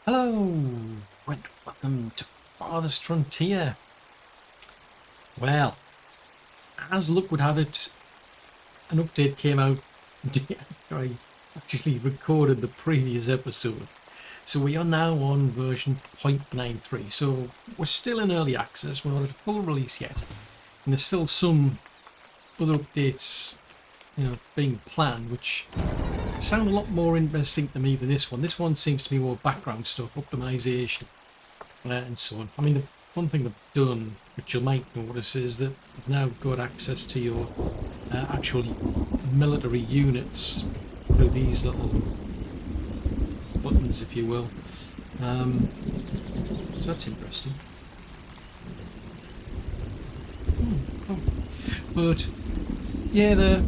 Hello, and welcome to Farthest Frontier. Well, as luck would have it, an update came out after I actually recorded the previous episode. So we are now on version 0.93. So we're still in early access, we're not at full release yet. And there's still some other updates, being planned, which sound a lot more interesting to me than this one. This one seems to be more background stuff, optimization, and so on. I mean, the one thing they've done, which you might notice, is that you've now got access to your actual military units through these little buttons, if you will. So that's interesting. Cool. But yeah,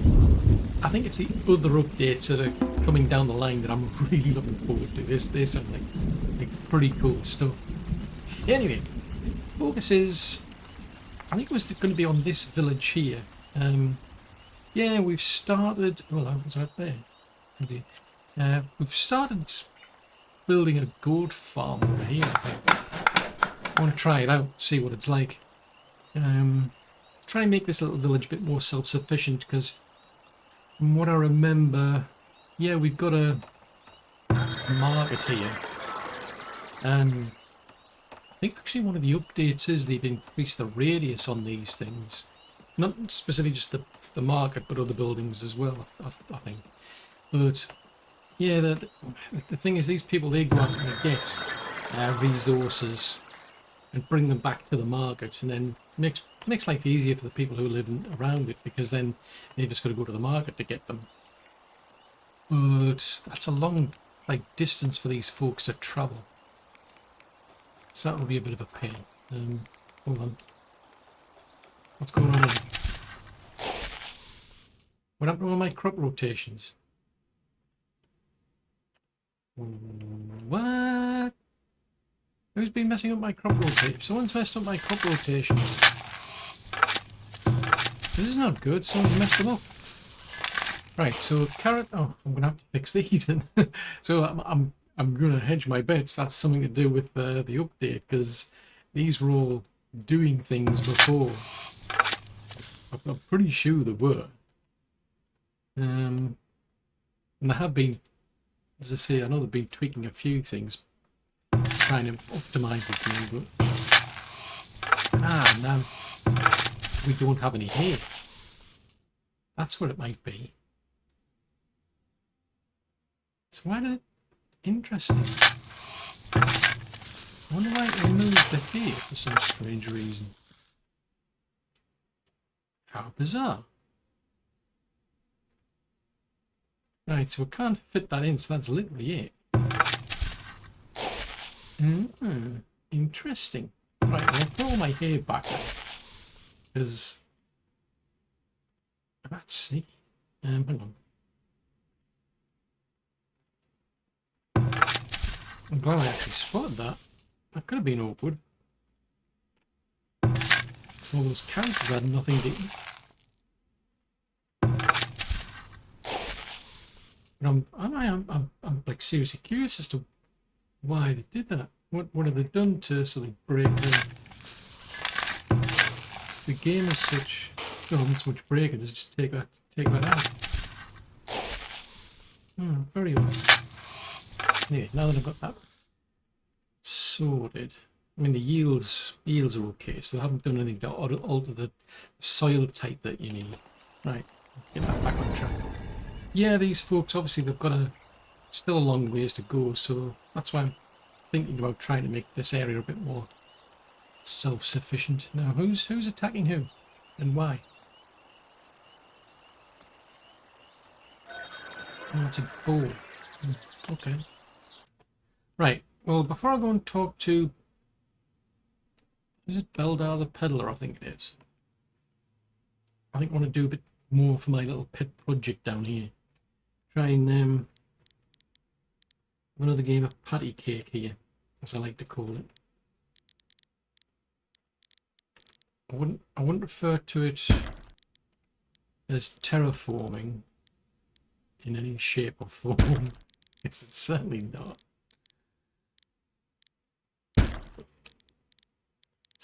I think it's the other updates that are coming down the line that I'm really looking forward to. They sound like pretty cool stuff. Anyway, focus is, I think it was going to be on this village here. Yeah, we've started. Well, I was right there. We've started building a gold farm over here. I want to try it out, see what it's like. Try and make this little village a bit more self-sufficient, because from what I remember, yeah, we've got a market here, and I think actually one of the updates is they've increased the radius on these things. Not specifically just the market, but other buildings as well, I think. But yeah, the thing is, these people, they go out and they get resources and bring them back to the market, and then makes life easier for the people who live around it, because then they've just got to go to the market to get them. But that's a long distance for these folks to travel, so that will be a bit of a pain. Hold on, what's going on here? What happened to all my crop rotations? What? Who's been messing up my crop rotations? Someone's messed up my crop rotations. This is not good. Someone's messed them up. Right, so carrot. Oh, I'm gonna have to fix these then. So I'm gonna hedge my bets. That's something to do with the update, because these were all doing things before. I'm pretty sure they were. And they have been, as I say, I know they've been tweaking a few things, trying to optimize the thing, but now we don't have any hay. That's what it might be. So why did it... Interesting. I wonder why it removed the hay for some strange reason. How bizarre. Right, so we can't fit that in, so that's literally it. Interesting. Right, well, I'll put all my hair back now, because that's sneaky. Hang on. I'm glad I actually spotted that. That could have been awkward. All those cows had nothing to eat. But I'm like seriously curious as to why they did that. What have they done to sort of break the game as such? Oh, not so much break it, just take that out. Very odd. Anyway, now that I've got that sorted, I mean the yields are okay, so they haven't done anything to alter the soil type that you need. Right, get that back on track. Yeah, these folks, obviously they've got still a long ways to go, so that's why I'm thinking about trying to make this area a bit more self-sufficient. Now, who's attacking who, and why? Oh, it's a bow. Okay. Right, well, before I go and talk to... Is it Beldar the Peddler? I think it is. I think I want to do a bit more for my little pet project down here. Try and have another game of patty cake here, as I like to call it. I wouldn't refer to it as terraforming in any shape or form. It's certainly not.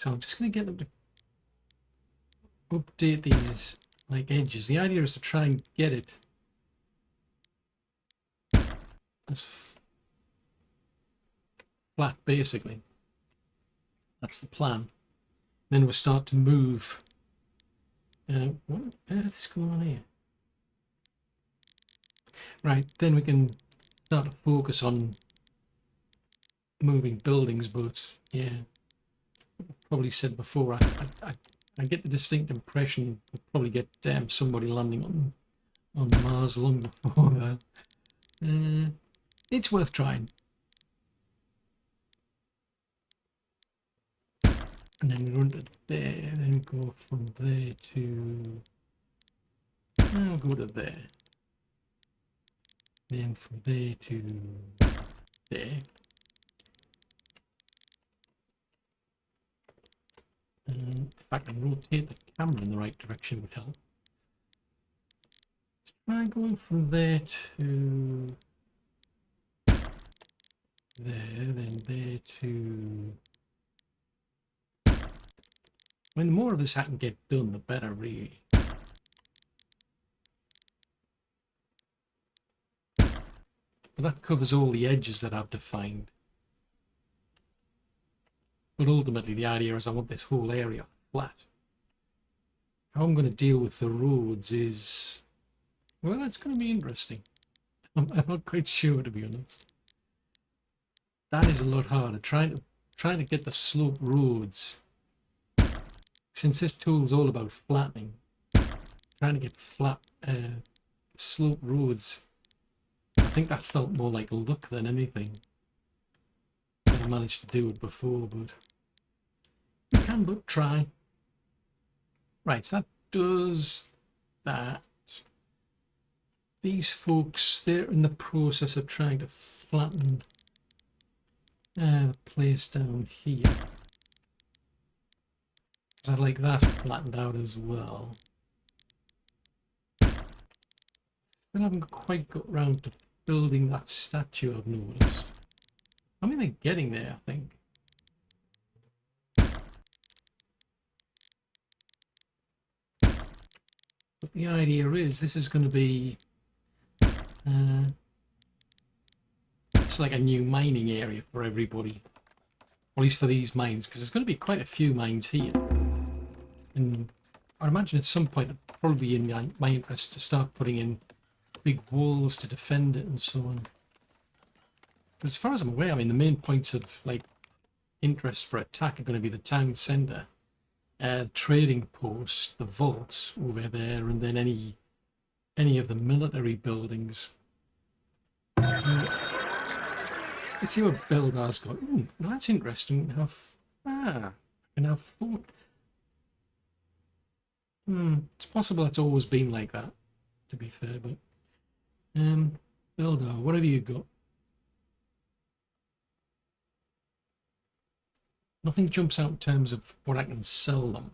So I'm just going to get them to update these like edges. The idea is to try and get it as flat, basically. That's the plan. Then we'll start to move. What on earth is going on here? Right, then we can start to focus on moving buildings, but yeah, probably said before, I get the distinct impression we'll probably get somebody landing on Mars long before that. It's worth trying. And then we run to there, then we go from there to... I'll go to there. Then from there to there. And if I can rotate the camera in the right direction would help. Let's try going from there to there, then there to... I mean, the more of this I can get done, the better, really. But that covers all the edges that I've defined. But ultimately, the idea is I want this whole area flat. How I'm going to deal with the roads is... Well, it's going to be interesting. I'm not quite sure, to be honest. That is a lot harder. Trying to get the slope roads... Since this tool's all about flattening, trying to get flat slope roads, I think that felt more like luck than anything. I managed to do it before, but we can but try. Right, so that does that. These folks, they're in the process of trying to flatten the place down here. I like that flattened out as well. Still haven't quite got round to building that statue, I've noticed. I mean, they're getting there, I think. But the idea is this is going to be... it's like a new mining area for everybody. At least for these mines, because there's going to be quite a few mines here. And I imagine at some point it'd probably be in my interest to start putting in big walls to defend it and so on. But as far as I'm aware, I mean, the main points of like interest for attack are going to be the town centre, the trading post, the vaults over there, and then any of the military buildings. Let's see what Beldar's got. Ooh, that's interesting. I can have 4. It's possible it's always been like that, to be fair, but Beldar, what have you got? Nothing jumps out in terms of what I can sell them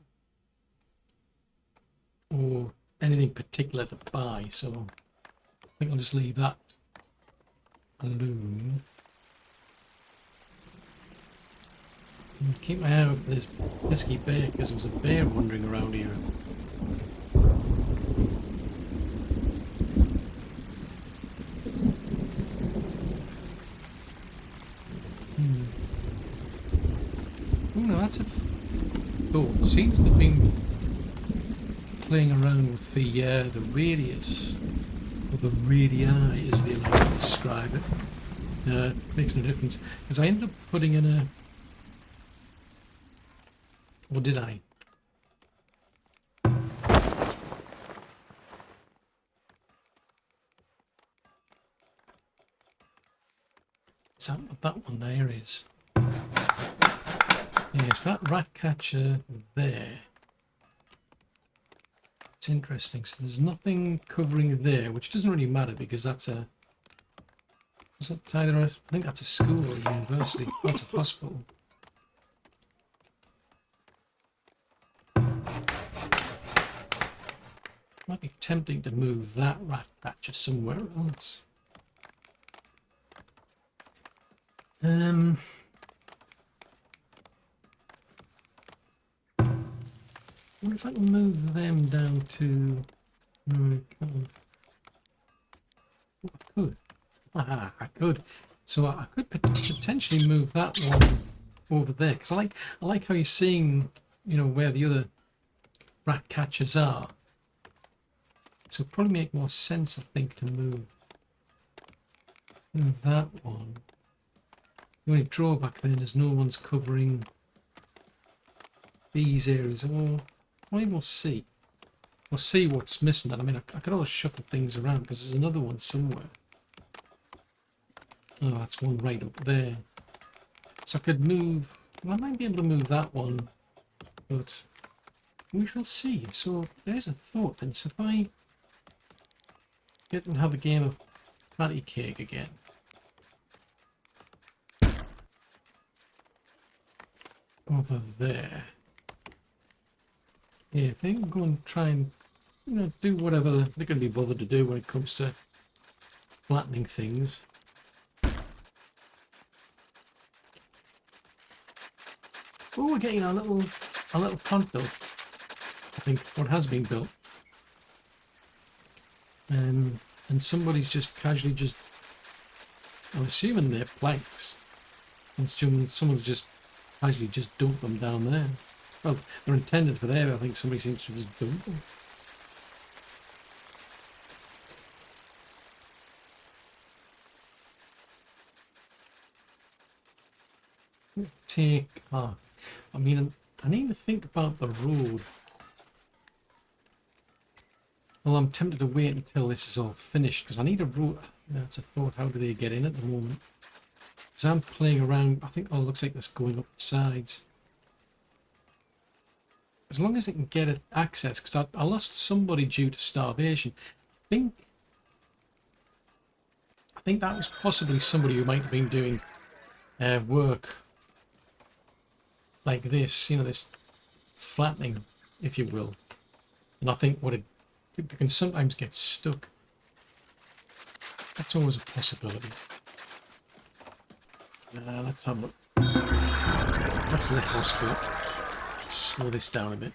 or anything particular to buy, so I think I'll just leave that alone. And keep my eye out for this pesky bear, because there was a bear wandering around here. Oh no, that's a thought. Seems they've been playing around with the radius, or the radii as they like to describe it. Makes no difference, because I ended up putting in a... Or did I? Is that what that one there is? Yes, that rat catcher there. It's interesting. So there's nothing covering there, which doesn't really matter because that's a... Was that either I think that's a school or a university. That's a hospital. Might be tempting to move that rat catcher somewhere else. wonder if I can move them down to... No, I can't. Oh, I could. Ah, I could. So I could potentially move that one over there, because I like how you're seeing, you know, where the other rat catchers are. So it'd probably make more sense, I think, to move that one. The only drawback then is no one's covering these areas. Oh, well, we'll see. We'll see what's missing. And I mean, I could always shuffle things around because there's another one somewhere. Oh, that's one right up there. So I could move... Well, I might be able to move that one, but we shall see. So there's a thought then. So if I get and have a game of patty cake again. Over there. Yeah, if they can go and try and, you know, do whatever they're going to be bothered to do when it comes to flattening things. Oh, we're getting a little plant built. I think what has been built. And somebody's just casually just, I'm assuming they're planks. And someone's just casually just dumped them down there. Well, they're intended for there, but I think somebody seems to just dump them. Take, I mean, I need to think about the road. Well, I'm tempted to wait until this is all finished, because I need a road. That's a thought. How do they get in at the moment? Because I'm playing around. I think, oh, it looks like this going up the sides. As long as it can get it access, because I lost somebody due to starvation. I think that was possibly somebody who might have been doing work like this, you know, this flattening, if you will. And I think what it can sometimes get stuck. That's always a possibility. Let's have a look. Let's let us go. Let's slow this down a bit.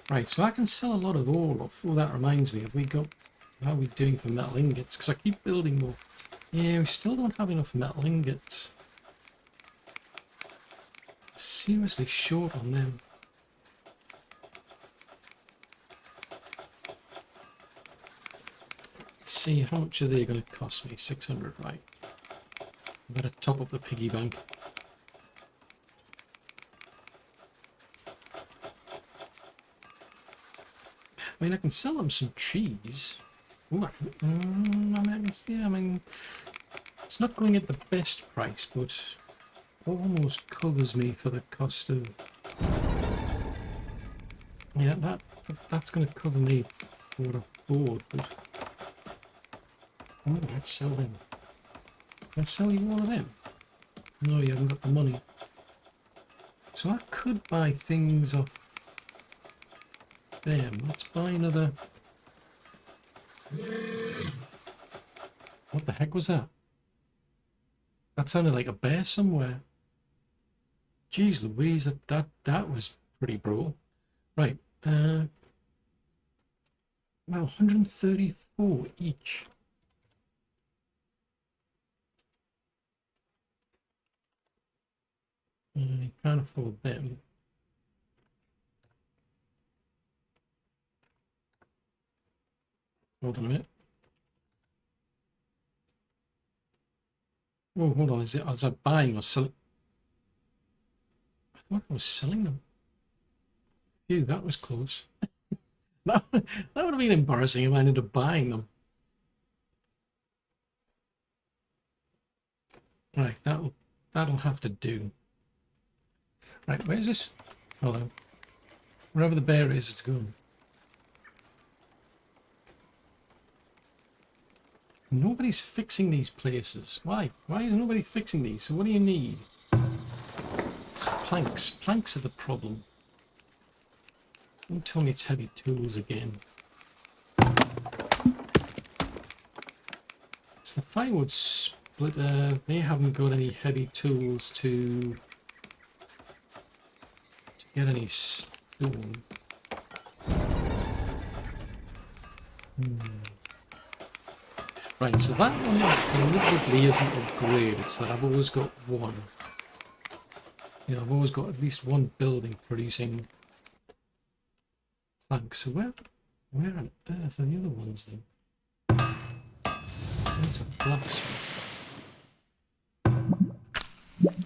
Right, so I can sell a lot of ore off. Oh, that reminds me. Have we got... How are we doing for metal ingots? Because I keep building more. Yeah, we still don't have enough metal ingots. Seriously short on them. See, how much are they going to cost me? 600, right. Better top up the piggy bank. I mean, I can sell them some cheese. Ooh, I mean, it's not going at the best price, but almost covers me for the cost of... Yeah, that's going to cover me for a board, but... Oh, let's sell them. Let's sell you one of them. No, you haven't got the money. So I could buy things off them. Let's buy another... What the heck was that? That sounded like a bear somewhere. Jeez Louise, that was pretty brutal. Right, well, 134 each. You can't afford them. Hold on a minute. Oh, hold on. Is I buying or selling? I thought I was selling them. Phew, that was close. that would have been embarrassing if I ended up buying them. Right, that'll have to do. Right, where's this? Hold on. Wherever the bear is, it's gone. Nobody's fixing these places. Why? Why is nobody fixing these? So what do you need? It's planks. Planks are the problem. Don't tell me it's heavy tools again. It's the firewood splitter. They haven't got any heavy tools to get any stone. Right, so that one deliberately isn't upgraded, so that I've always got one. You know, I've always got at least one building producing planks. So where on earth are the other ones then? That's a blacksmith.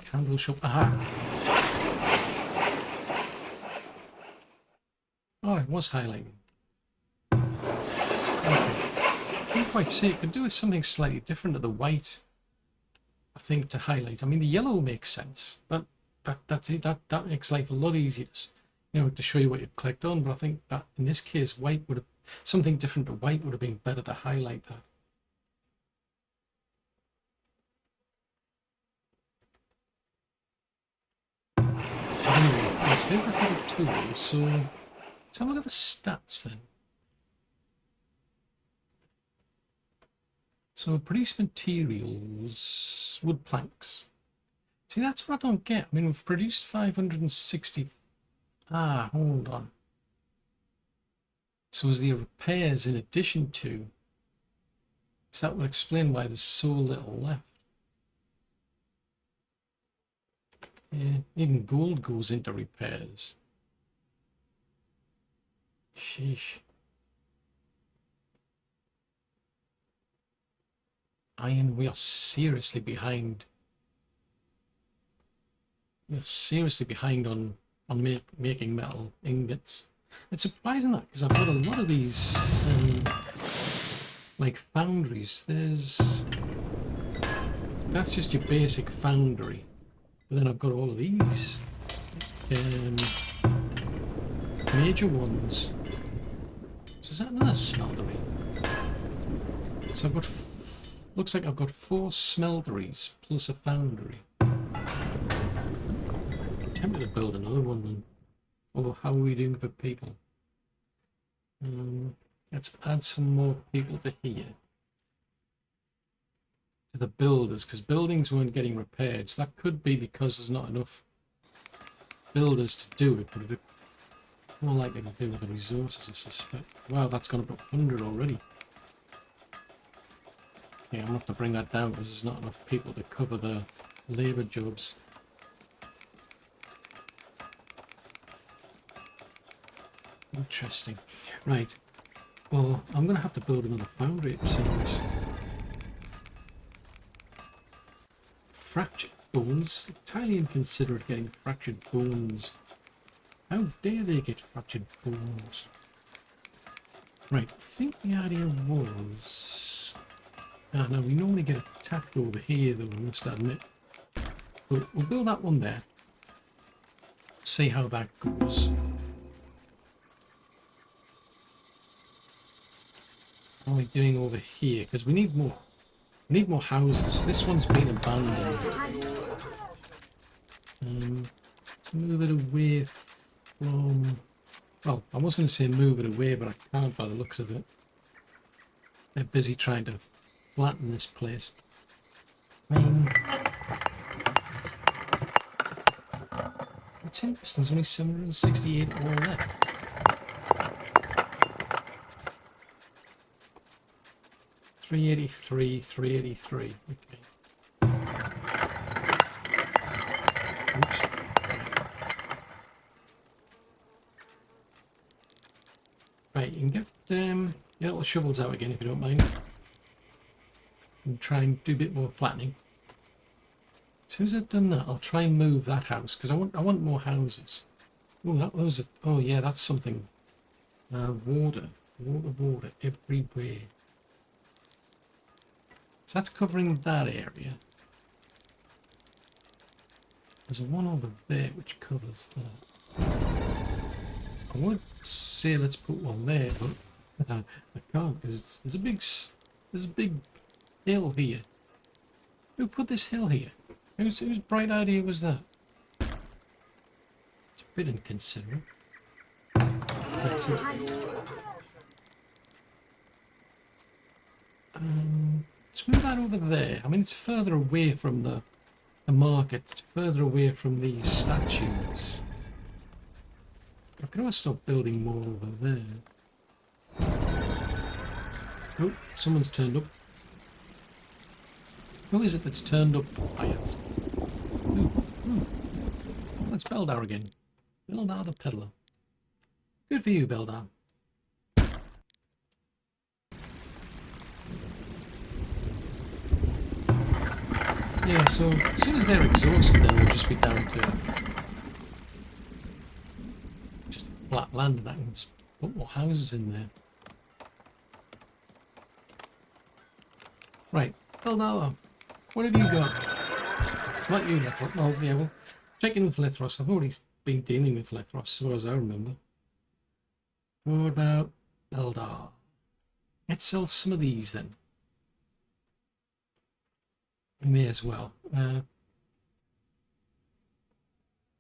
Candle shop. Aha! Oh, it was highlighting. Okay. I can't quite see. It could do with something slightly different to the white, I think, to highlight. I mean, the yellow makes sense. That's it. That makes life a lot easier, to show you what you've clicked on. But I think that in this case, white would have something different to white would have been better to highlight that. Anyway, yes, they've got other tools. So let's have a look at the stats then. So produce materials, wood planks. See, that's what I don't get. I mean, we've produced 560. Ah, hold on. So is there repairs in addition to? So that would explain why there's so little left. Yeah, even gold goes into repairs. Sheesh. Iron, we are seriously behind. We're seriously behind on making metal ingots. It's surprising that, because I've got a lot of these like foundries. That's just your basic foundry, but then I've got all of these major ones. So is that another smeltery? So I've got looks like I've got 4 smelteries plus a foundry. I'm tempted to build another one then. Although, how are we doing for people? Let's add some more people to here. To the builders, because buildings weren't getting repaired. So that could be because there's not enough builders to do it, but it's more likely to do with the resources, I suspect. Wow, that's gone up to 100 already. Okay, I'm going to have to bring that down because there's not enough people to cover the labour jobs. Interesting. Right. Well, I'm going to have to build another foundry, it seems. Fractured bones? Entirely inconsiderate getting fractured bones. How dare they get fractured bones? Right, I think the idea was... Ah, no, we normally get attacked over here, though, I must admit. But we'll build that one there. See how that goes. What are we doing over here? Because we need more. We need more houses. This one's been abandoned. Let's move it away from... Well, I was going to say move it away, but I can't by the looks of it. They're busy trying to flatten this place. I mean... It's interesting, there's only 768 all left. $383, $383. Okay. Oops. Right, you can get your little shovels out again if you don't mind. And try and do a bit more flattening. As soon as I've done that, I'll try and move that house because I want more houses. Oh, oh yeah, that's something. Water everywhere. So that's covering that area. There's one over there which covers that. I would say let's put one there, but I can't because there's a big hill here. Who put this hill here? Whose bright idea was that? It's a bit inconsiderate. Let's move that over there. I mean, it's further away from the market. It's further away from these statues. I could always start building more over there. Oh, someone's turned up. Who is it that's turned up, I ask? Ooh, ooh. Oh, it's Beldar again. Beldar the Peddler. Good for you, Beldar. Yeah, so as soon as they're exhausted, then we'll just be down to just flat land, and I can just put more houses in there. Right, Beldar, what have you got? Not you, Lethros. Well, yeah, we'll check in with Lethros. I've already been dealing with Lethros, as far as I remember. What about Beldar? Let's sell some of these then. We may as well.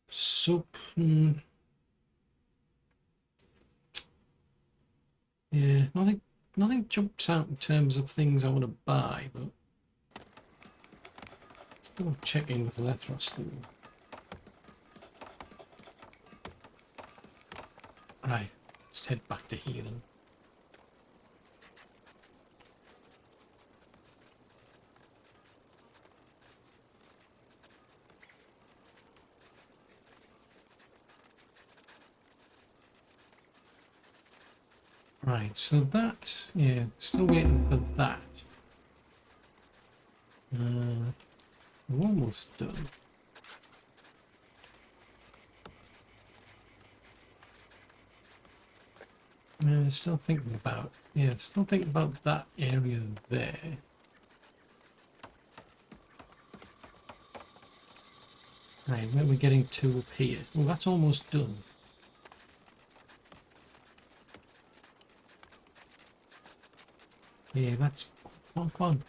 Soap. Yeah, nothing jumps out in terms of things I want to buy, but still check in with Lethros though. Right, let's head back to here then. Right, so that, yeah, still waiting for that. We're almost done. Still thinking about, that area there. Right, where are we getting to up here? Well, that's almost done. Yeah, that's... Come on.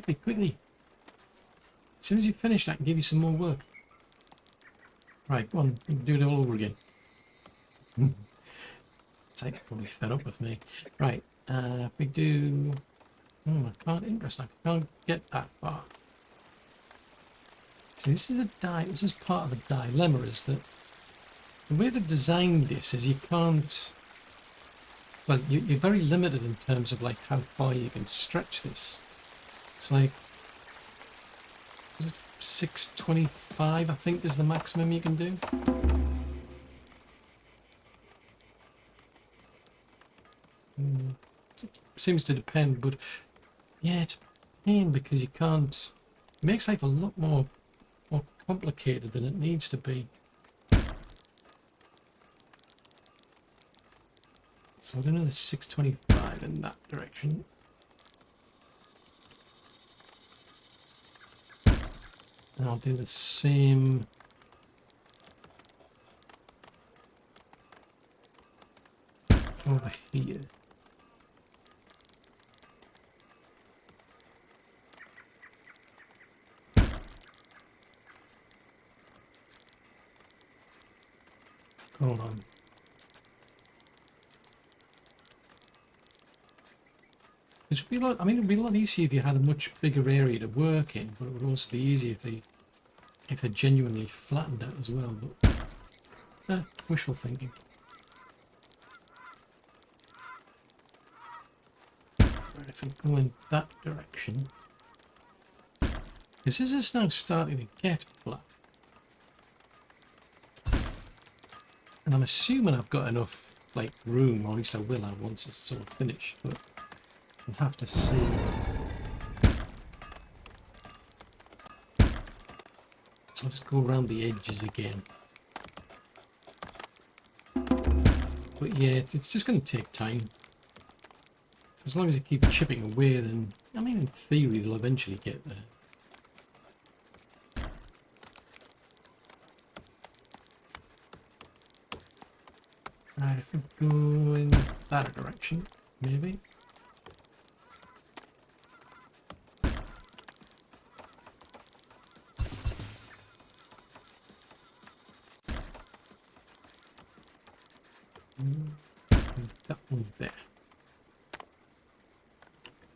Quickly. As soon as you finish that, I can give you some more work. Right, come on. You can do it all over again. It's like you're probably fed up with me. Right, if we do... I can't get that far. So this is part of the dilemma, is that the way they've designed this is you can't... Well, you're very limited in terms of like how far you can stretch this. It's like, is it 625? I think is the maximum you can do. It seems to depend, but yeah, it's a pain because you can't. It makes life a lot more complicated than it needs to be. So I don't know, the 625 in that direction. And I'll do the same. Over here. Hold on. It would be a lot, it'd be a lot easier if you had a much bigger area to work in, but it would also be easier if they genuinely flattened it as well. But wishful thinking. Right, if I go in that direction, this is now starting to get flat, and I'm assuming I've got enough like room, or at least I will have once it's sort of finished. But we'll have to see. So I'll just go around the edges again. But yeah, it's just going to take time. So as long as you keep chipping away, then, in theory, they'll eventually get there. Right, if we go in that direction, maybe. That one there.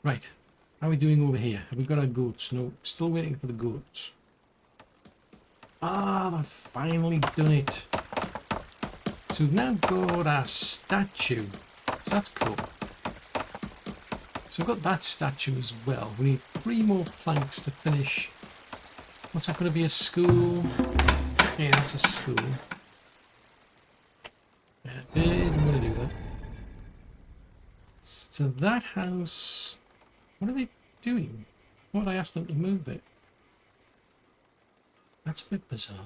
Right, how are we doing over here? Have we got our goats? No, still waiting for the goats. Ah, I've finally done it. So we've now got our statue. So that's cool. So I've got that statue as well. We need 3 more planks to finish. What's that going to be, a school? Yeah, that's a school. Yeah, didn't want to do that. So that house... What are they doing? Why would I ask them to move it? That's a bit bizarre.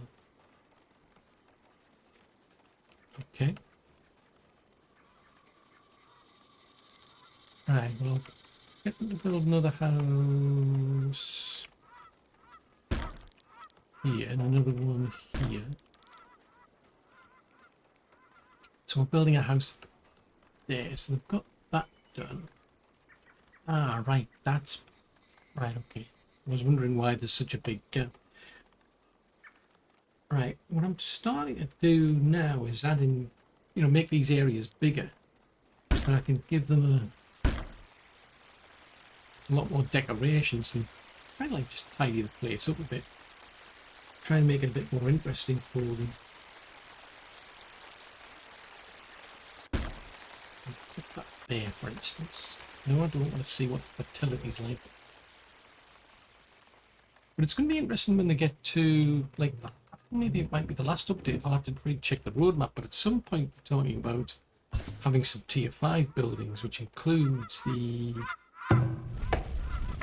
Okay. Right, well, get them to build another house here and another one here. So we're building a house there, so they've got that done. Ah, right, that's... Right, okay. I was wondering why there's such a big gap. Right, what I'm starting to do now is add in, you know, make these areas bigger so that I can give them a lot more decorations and kind of like just tidy the place up a bit. Try and make it a bit more interesting for them. Put that there, for instance. No, I don't want to see what the fertility's like. But it's going to be interesting when they get to, like, maybe it might be the last update. I'll have to recheck the roadmap, but at some point they're talking about having some tier 5 buildings, which includes the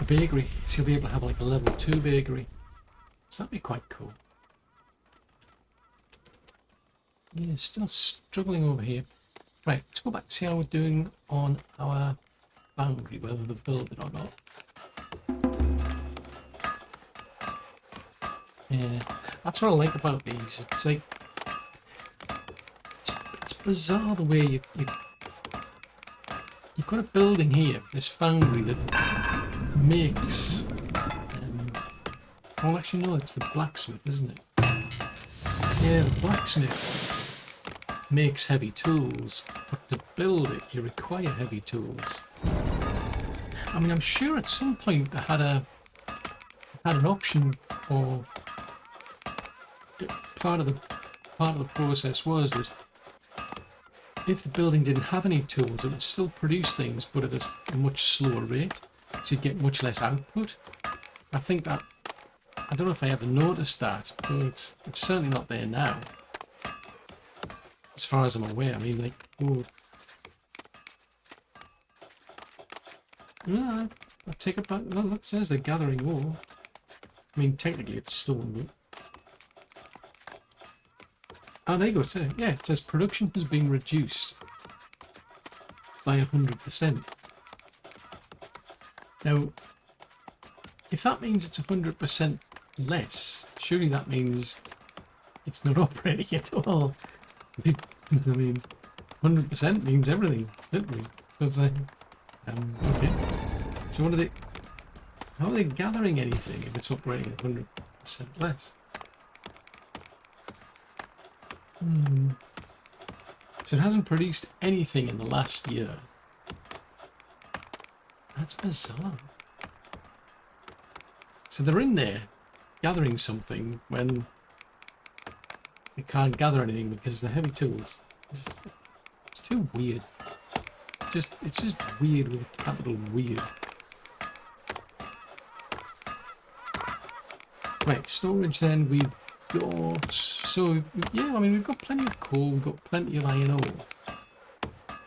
bakery. So you'll be able to have like a level 2 bakery. So that'd be quite cool. Yeah, still struggling over here. Right, let's go back to see how we're doing on our boundary, whether they've built it or not. Yeah, that's what I like about these. It's like it's bizarre the way you've got a building here, this foundry that makes. Well, actually, no, it's the blacksmith, isn't it? Yeah, the blacksmith makes heavy tools, but to build it, you require heavy tools. I mean, I'm sure at some point they had an option, or part of the process was that if the building didn't have any tools, it would still produce things, but at a much slower rate, so you'd get much less output. I think that, I don't know if I ever noticed that, but it's certainly not there now, as far as I'm aware. I mean, like, oh, no, I take it back. Well, look, it says they're gathering ore. I mean, technically it's stone, but... Oh, there you go. Yeah, it says production has been reduced by 100%. Now, if that means it's 100% less, surely that means it's not operating at all. I mean, 100% means everything, literally. So it's like, okay. So what are they? How are they gathering anything if it's operating at 100% less? So it hasn't produced anything in the last year. That's bizarre. So they're in there gathering something when they can't gather anything because they're heavy tools. It's too weird. It's just weird with a capital weird. Right, storage then we've got, so yeah, I mean we've got plenty of coal, we've got plenty of iron ore,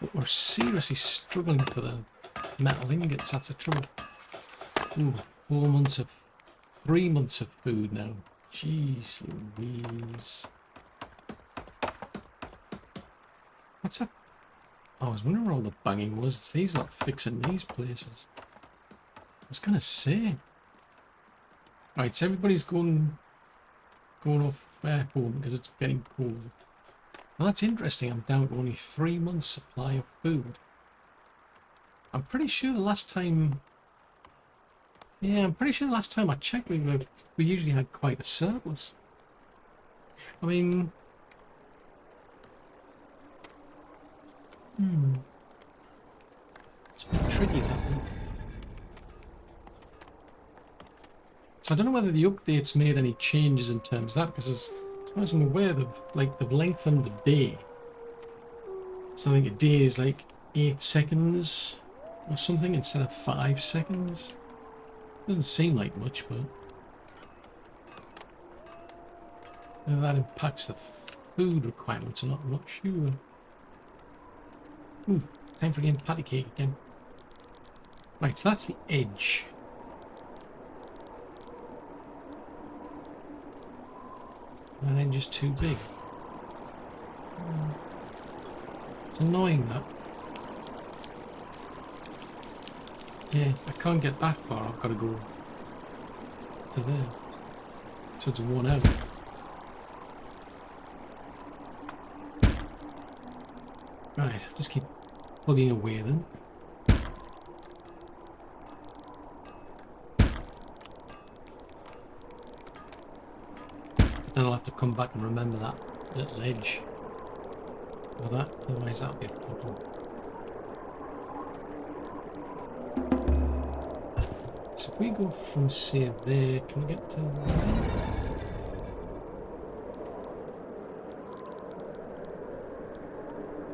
but we're seriously struggling for the metal ingots. That's a trouble. Ooh, 3 months of food now. Jeez Louise. What's that? Oh, I was wondering where all the banging was. It's these lot fixing these places. I was gonna say. Right, so everybody's going off home because it's getting cold. Well, that's interesting. I'm down to only 3 months supply of food. I'm pretty sure the last time... Yeah, I'm pretty sure the last time I checked we usually had quite a surplus. I mean... It's a bit tricky, that one. So I don't know whether the updates made any changes in terms of that, because as far as I'm aware, they've lengthened the day. So I think a day is like 8 seconds or something instead of 5 seconds. Doesn't seem like much, but whether that impacts the food requirements or not, I'm not sure. Ooh, time for getting patty cake again. Right, so that's the edge. That edge is too big. It's annoying that. Yeah, I can't get that far, I've got to go to there. So it's worn out. Right, just keep plugging away then. Then I'll have to come back and remember that little edge of that, otherwise that'll be a problem. So if we go from say there, can we get to there?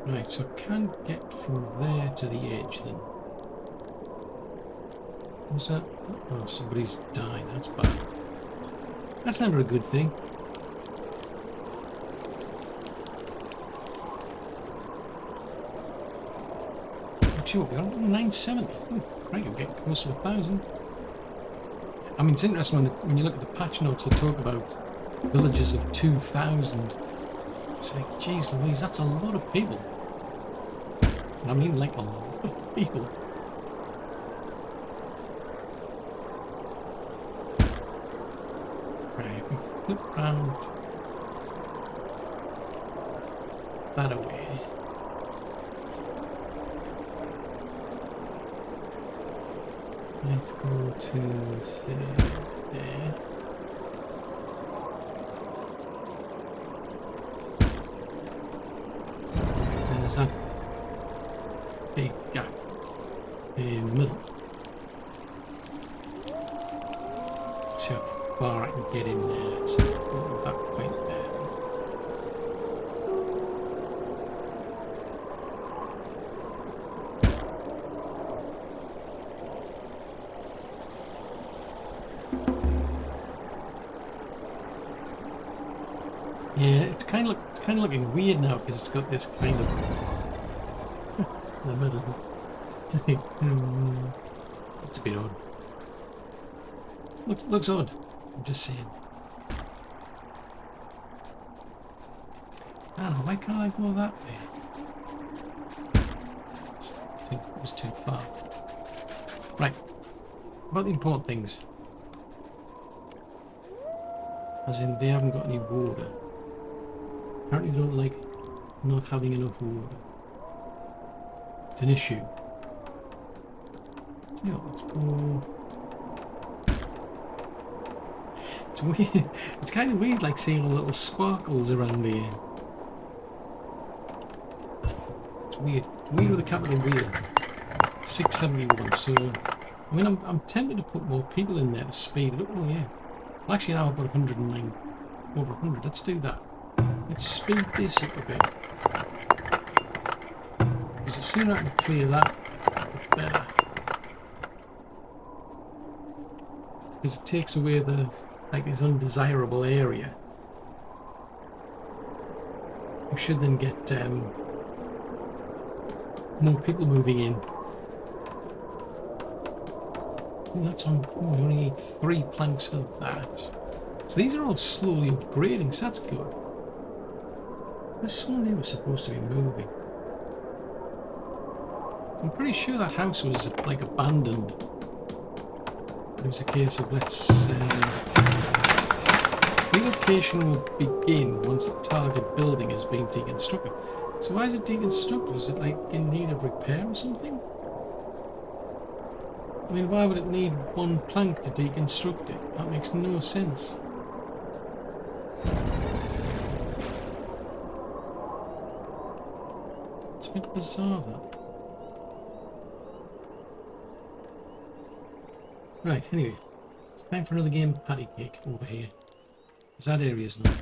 Right, so I can get from there to the edge then. What's that? Oh, somebody's died, that's bad. That's never a good thing. Actually, what, we're on 970. Ooh, right, you're getting close to 1,000. I mean, it's interesting when you look at the patch notes that talk about villages of 2,000. It's like, geez Louise, that's a lot of people. I mean, like a lot of people. Right, if we flip round that away. Let's go to, say, there. And there's that big gap in the middle. See how far I can get in there. So that point there. Yeah, it's kind of looking weird now because it's got this kind of in the middle. It's like, it's a bit odd. Looks odd. I'm just saying. I don't know, why can't I go that way? It was too far. Right. About the important things. As in, they haven't got any water. Apparently they don't like not having enough water. It's an issue. You know, let's go. It's weird. It's kind of weird, like seeing all the little sparkles around here. It's weird. Weird with a capital weird. 671. So, I mean, I'm tempted to put more people in there to speed it up. Oh yeah. Well, actually, now I've got 109, over 100. Let's do that. Let's speed this up a bit. Because the sooner I can clear that, the better. Because it takes away the, like, this undesirable area. We should then get more people moving in. Oh, that's on. Oh, we only need 3 planks for that. So these are all slowly upgrading, so that's good. This one they were supposed to be moving. I'm pretty sure that house was like abandoned. It was a case of relocation will begin once the target building has been deconstructed. So why is it deconstructed? Is it like in need of repair or something? I mean, why would it need 1 plank to deconstruct it? That makes no sense. It's a bit bizarre, that. Right, anyway. It's time for another game of patty cake over here. Because that area's not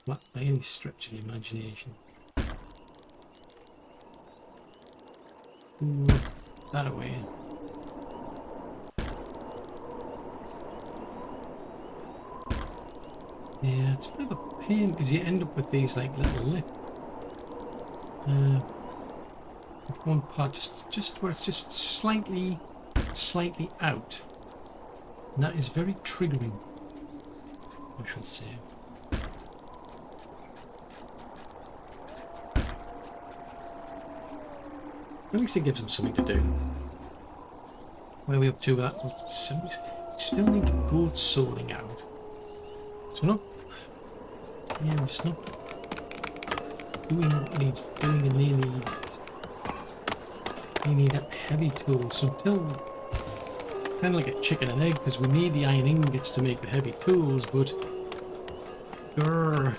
flat by any stretch of the imagination. Ooh. that away. Yeah, it's a bit of a pain because you end up with these like little lip. With one part just where it's just slightly out. And that is very triggering, I should say. At least it gives them something to do. Where are we up to that? Still need the goat sorting out. So we're not... Yeah, we're just not doing what needs doing, and they need heavy tools. So until... kind of like a chicken and egg, because we need the iron ingots to make the heavy tools, but... grrr.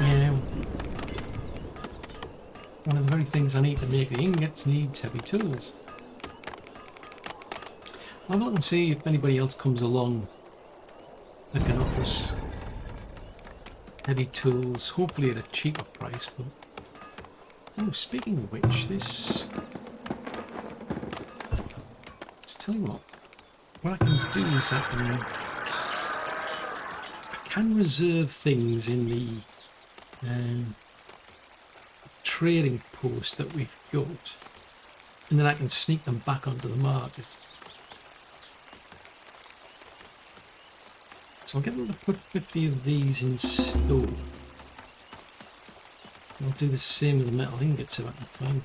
Yeah. One of the very things I need to make the ingots needs heavy tools. I'll have a look and see if anybody else comes along that can offer us heavy tools, hopefully at a cheaper price. But oh, speaking of which, let's tell you what I can do is I can reserve things in the trading post that we've got, and then I can sneak them back onto the market. So I'll get them to put 50 of these in store. I'll do the same with the metal ingots if I can find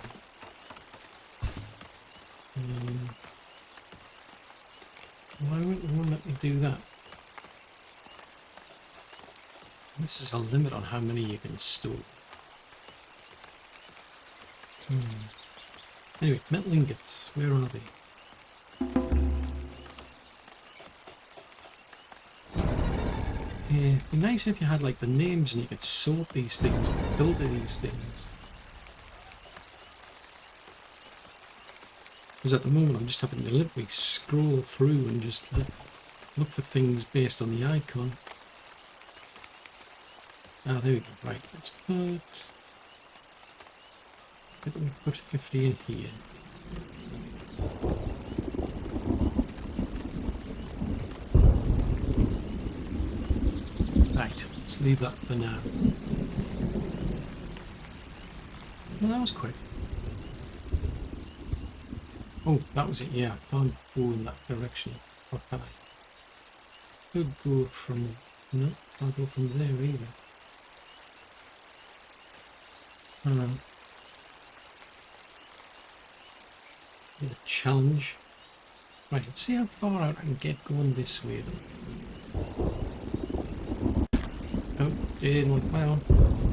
them. Why won't let me do that? This is a limit on how many you can store. Anyway, metal ingots, where are they? Yeah, it'd be nice if you had like the names and you could sort these things or filter these things. Because at the moment I'm just having to literally scroll through and just look for things based on the icon. Ah, there we go. Right, let's put 50 in here. Right, let's leave that for now. Well, that was quick. Oh, that was it, yeah. I can't go in that direction. Or can I? Could go from... No, can't go from there either. A challenge. Right, let's see how far out I can get going this way though. Oh, didn't want... well,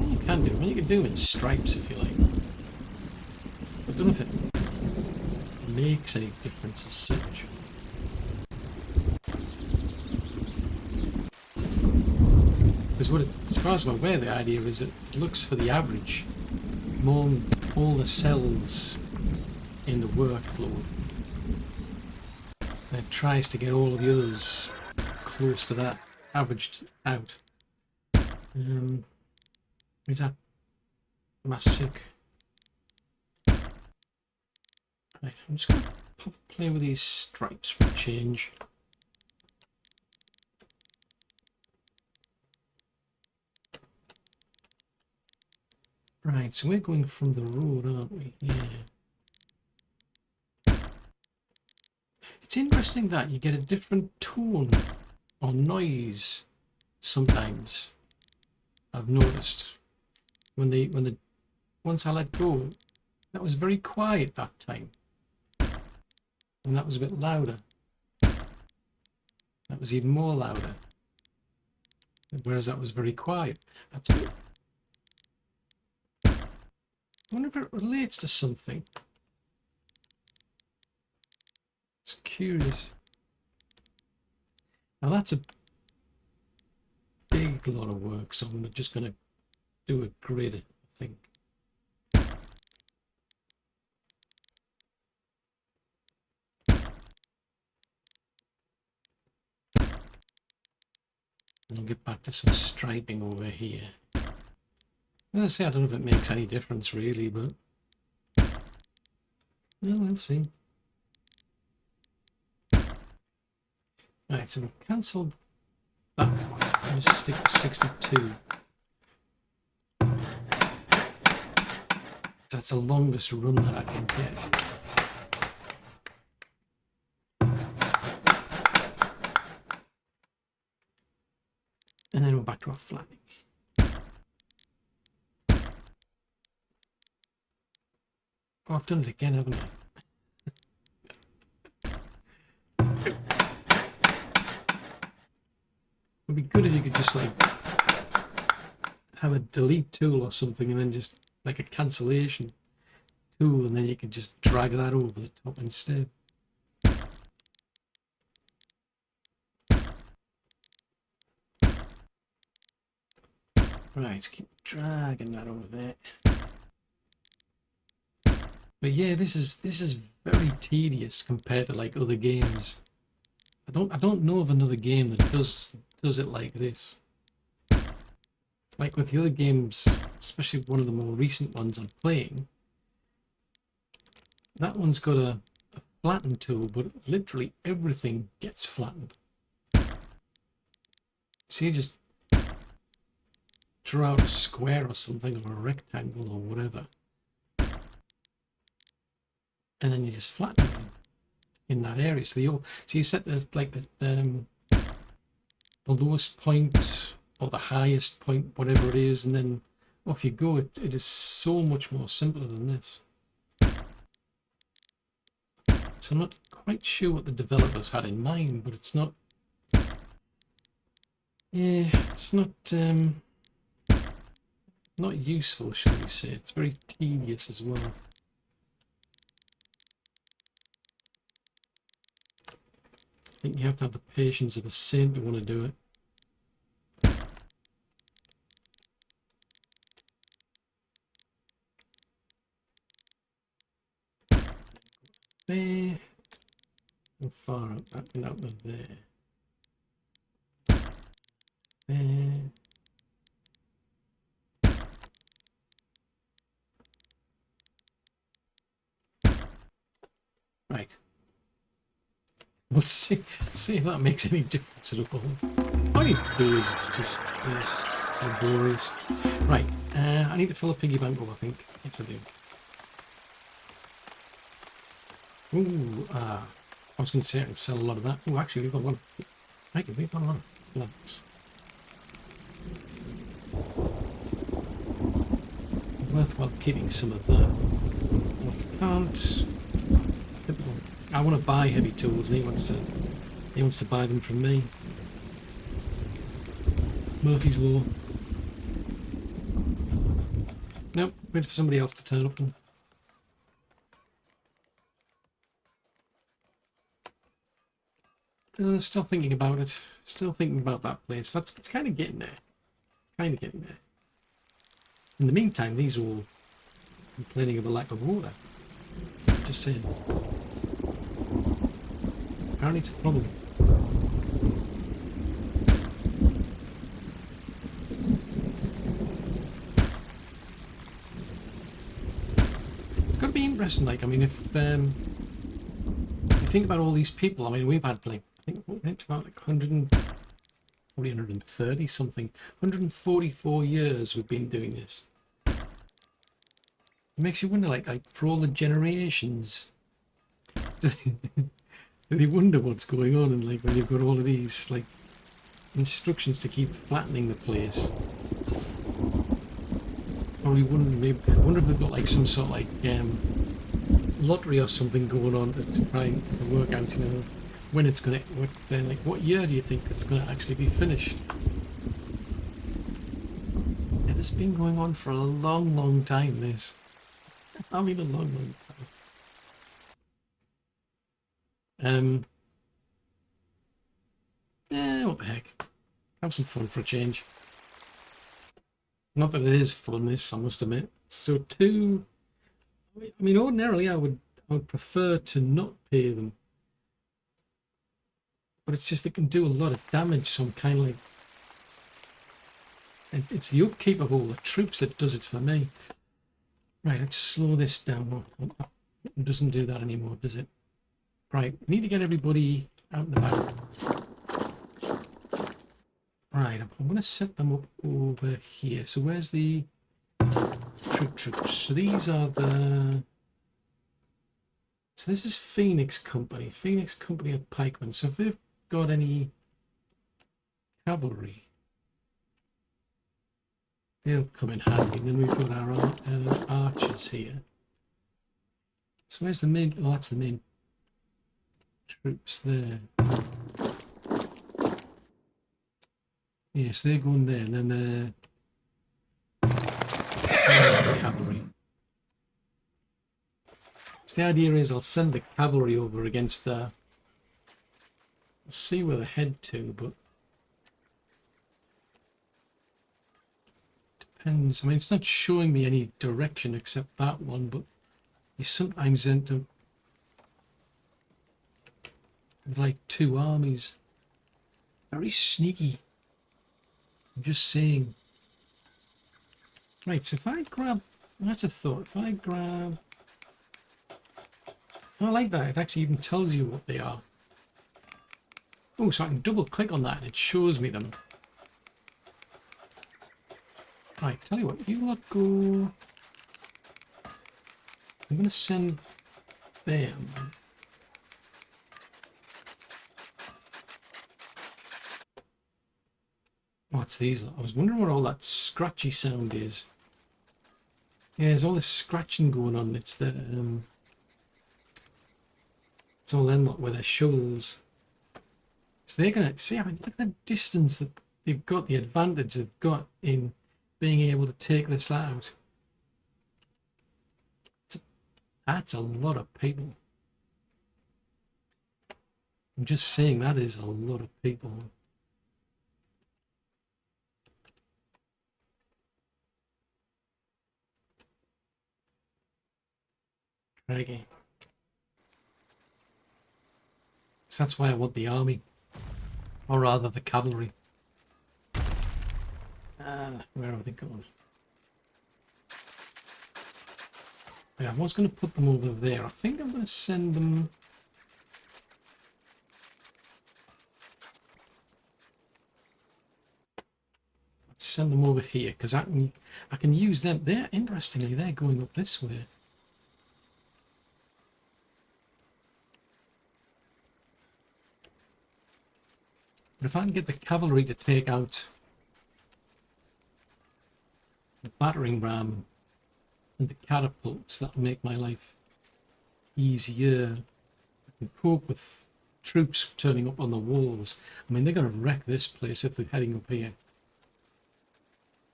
you can do them. You can do them in stripes if you like. I don't know if it makes any difference as such. Because what as far as I'm aware, the idea is it looks for the average among all the cells in the workload. And it tries to get all of the others close to that averaged out. Is that... am I sick? Right, I'm just going to play with these stripes for a change. Right, so we're going from the road, aren't we? Yeah. It's interesting that you get a different tone or noise sometimes. I've noticed once I let go, that was very quiet that time, and that was a bit louder. That was even more louder, whereas that was very quiet. That's good. I wonder if it relates to something. It's curious. Now that's a big lot of work, so I'm just going to do a grid, I think. And I'll get back to some striping over here. As I say, I don't know if it makes any difference really, but well, let's see. Right, so we've cancelled that one. I'll just stick with 62. That's the longest run that I can get. And then we're back to our flattening. Oh, I've done it again, haven't I? It would be good if you could just like have a delete tool or something, and then just like a cancellation tool, and then you can just drag that over the top instead. Right, keep dragging that over there. But yeah, this is very tedious compared to like other games. I don't know of another game that does it like this. Like with the other games, especially one of the more recent ones I'm playing, that one's got a flatten tool, but literally everything gets flattened. So you just draw out a square or something, or a rectangle or whatever, and then you just flatten it in that area. So you set the like the lowest point or the highest point, whatever it is, and then off you go. It is so much more simpler than this. So I'm not quite sure what the developers had in mind, but it's not. Yeah, it's not useful, shall we say. It's very tedious as well. I think you have to have the patience of a saint to want to do it. There. And far up, that went out to there. There. Right. We'll see if that makes any difference at all. All you do is it's just it's laborious. Right, I need to fill a piggy bank up, I think. Yes, I do. Ooh, I was going to say I can sell a lot of that. Oh, actually, we've got a lot of... Right, we've got a lot of flags. Worthwhile keeping some of that. What we can't... I want to buy heavy tools, and he wants to buy them from me. Murphy's Law. Nope, wait for somebody else to turn up then. Still thinking about it. Still thinking about that place. It's kind of getting there. It's kind of getting there. In the meantime, these are all complaining of a lack of water. Just saying. Apparently it's a problem. It's got to be interesting. Like, I mean, if you think about all these people, I mean, we've had like, I think we went about like 130 something, 144 years we've been doing this. It makes you wonder, like for all the generations, do they wonder what's going on? And like when you've got all of these like instructions to keep flattening the place, probably wonder, maybe I wonder if they've got like some sort of like lottery or something going on to try and work out, you know, when it's gonna, what year do you think it's gonna actually be finished? And it's been going on for a long time, this. I mean, a long time. Yeah, what the heck. Have some fun for a change. Not that it is fun, this, I must admit. So two... I mean, ordinarily I would prefer to not pay them. But it's just they can do a lot of damage, so I'm kind of like... It's the upkeep of all the troops that does it for me. Right, let's slow this down. It doesn't do that anymore, does it? Right, we need to get everybody out and about. Right, I'm going to set them up over here. So where's the troops? So these are the... So this is Phoenix Company. Phoenix Company of Pikemen. So if they've got any cavalry, they'll come in handy. And then we've got our archers here. So where's the main... Oh, that's the main troops there. Yes, they're going there, and then there's the cavalry. So the idea is I'll send the cavalry over against the... I'll see where they head to, but... Depends. I mean, it's not showing me any direction except that one, but you sometimes end up with like two armies. Very sneaky. I'm just saying. Right, so if I grab... That's a thought. If I grab... I like that. It actually even tells you what they are. Oh, so I can double click on that and it shows me them. Right, tell you what. You lot go... I'm going to send them... What's these? I was wondering what all that scratchy sound is. Yeah, there's all this scratching going on. It's the it's all them lot with their shovels. So they're gonna see. I mean, look at the distance that they've got. The advantage they've got in being able to take this out. That's a lot of people. I'm just saying that is a lot of people. Okay. So that's why I want the army, or rather the cavalry. Where are they going? Yeah, I was going to put them over there. I think I'm going to send them... Let's send them over here, because I can use them. They're, interestingly, they're going up this way. But if I can get the cavalry to take out the battering ram and the catapults, that'll make my life easier. I can cope with troops turning up on the walls. I mean, they're going to wreck this place if they're heading up here.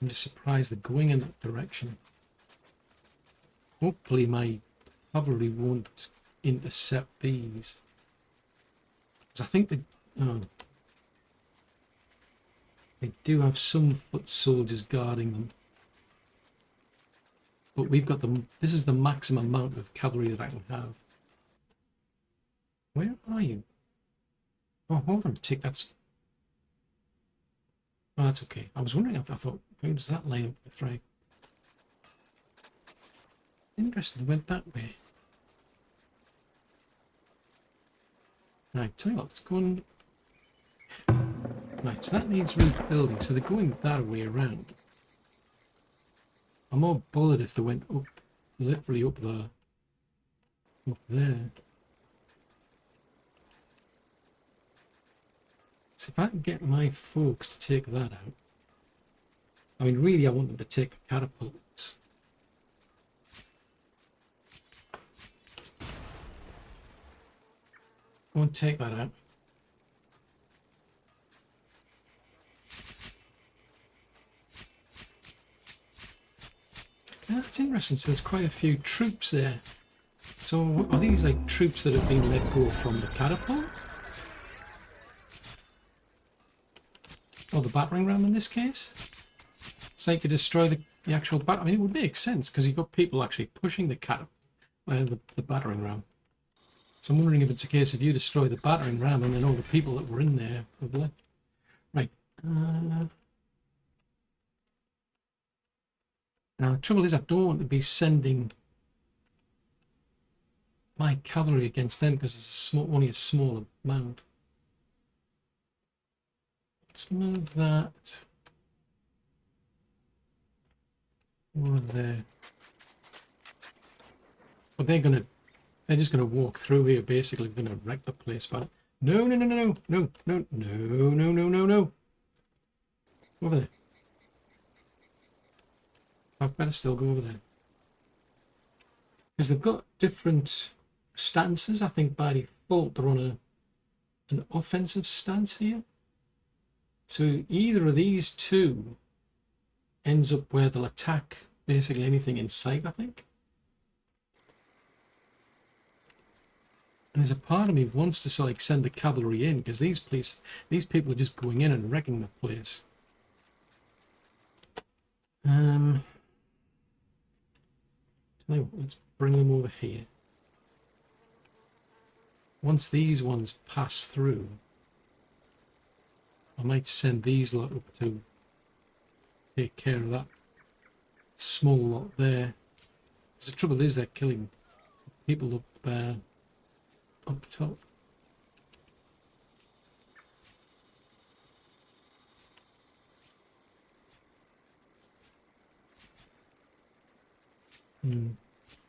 I'm just surprised they're going in that direction. Hopefully my cavalry won't intercept these. Because I think they... Oh, they do have some foot soldiers guarding them. But we've got them. This is the maximum amount of cavalry that I can have. Where are you? Oh, hold on a tick. That's... Oh, that's okay. I was wondering if I thought, how does that line up with right? Interesting, it went that way. Right, tell you what, let's go on. Right, so that needs rebuilding, so they're going that way around. I'm more bothered if they went up, literally up there. Up there. So if I can get my folks to take that out. I mean, really, I want them to take the catapults. Go and take that out. Yeah, that's interesting. So there's quite a few troops there. So are these like troops that have been let go from the catapult? Or the battering ram in this case? So you could destroy the actual I mean, it would make sense because you've got people actually pushing the catapult, the battering ram. So I'm wondering if it's a case of you destroy the battering ram and then all the people that were in there have left. Right. Now the trouble is I don't want to be sending my cavalry against them because it's a small, only a small amount. Let's move that over there. But they're just gonna walk through here, basically gonna wreck the place. But no, no, no, no, no, no, no, no, no, no, no, no. Over there. I better still go over there. Because they've got different stances. I think by default they're on an offensive stance here. So either of these two ends up where they'll attack basically anything in sight, I think. And there's a part of me wants to like send the cavalry in because these people are just going in and wrecking the place. Tell you what, let's bring them over here. Once these ones pass through, I might send these lot up to take care of that small lot there. Because the trouble is they're killing people up top.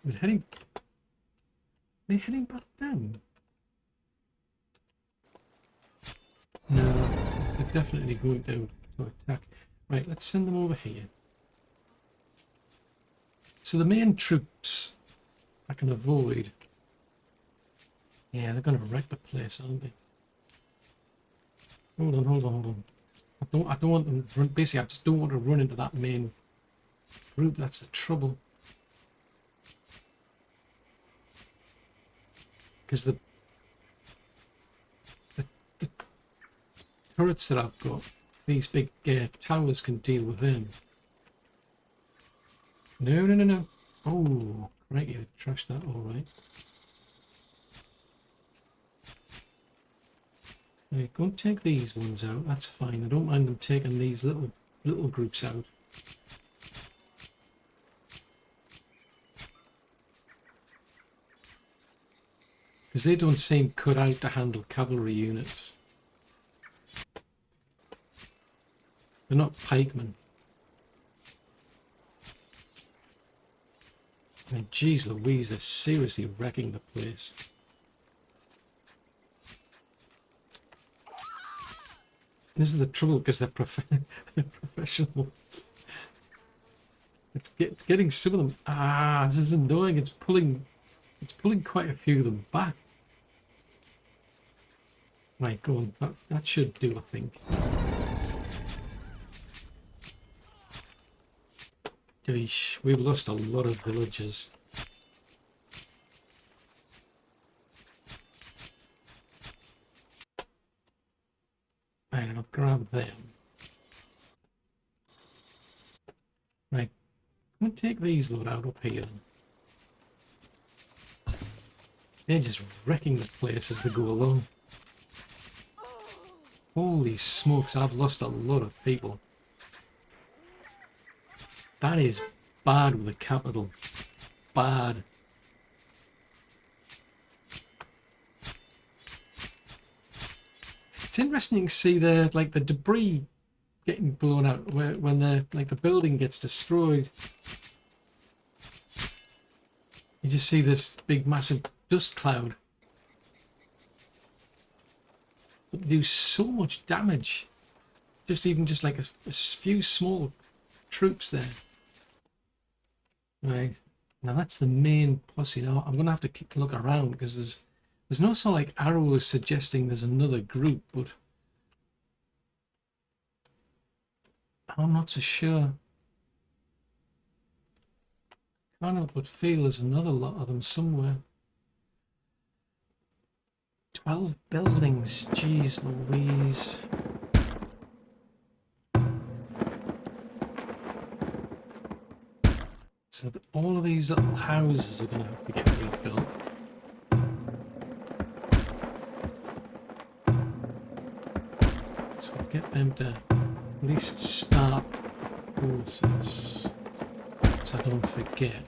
They're heading back down. No, they're definitely going to attack. Right, let's send them over here. So the main troops I can avoid. Yeah, they're going to wreck the place, aren't they? Hold on, hold on, hold on. I don't want them to run. Basically, I just don't want to run into that main group. That's the trouble. Because the turrets that I've got, these big towers can deal with them. No, no, no, no. Oh, right, yeah, trashed that, all right. Right, go and take these ones out. That's fine. I don't mind them taking these little groups out. Because they don't seem cut out to handle cavalry units. They're not pikemen. I mean, geez Louise, they're seriously wrecking the place. This is the trouble because they're professionals. It's getting some of them. Ah, this is annoying. It's pulling quite a few of them back. Right, go on. That should do, I think. Eesh, we've lost a lot of villagers. Right, I'll grab them. Right, go and take these lot out up here. They're just wrecking the place as they go along. Holy smokes, I've lost a lot of people. That is bad with a capital. Bad. It's interesting to see the debris getting blown out when the building gets destroyed. You just see this big massive dust cloud. It do so much damage. Even just like a few small troops there. Right, now that's the main posse. Now I'm gonna have to look around because there's no sort of like arrows suggesting there's another group, but I'm not so sure. Can't help but feel there's another lot of them somewhere. 12 buildings, jeez Louise. So that all of these little houses are going to have to get rebuilt. So I'll get them to at least start the process. so I don't forget.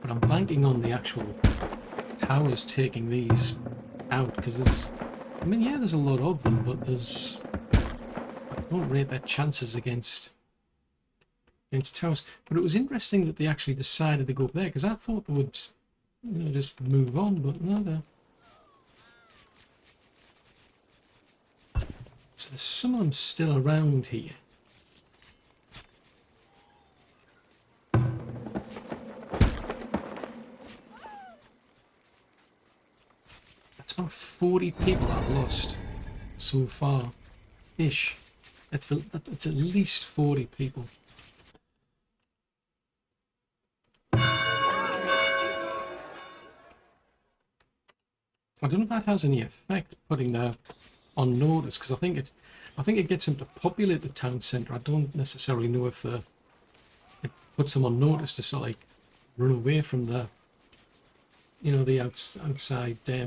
But I'm banking on the actual towers taking these out, because there's, I mean, yeah, there's a lot of them, but there's, I don't rate their chances against towers. But it was interesting that they actually decided to go up there, because I thought they would, you know, just move on, but no, they're... So there's some of them still around here. That's about 40 people I've lost so far, ish. It's at least 40 people. I don't know if that has any effect, putting that on notice, because I think it gets them to populate the town centre. I don't necessarily know if it puts them on notice to sort of like run away from the, you know, the outside well,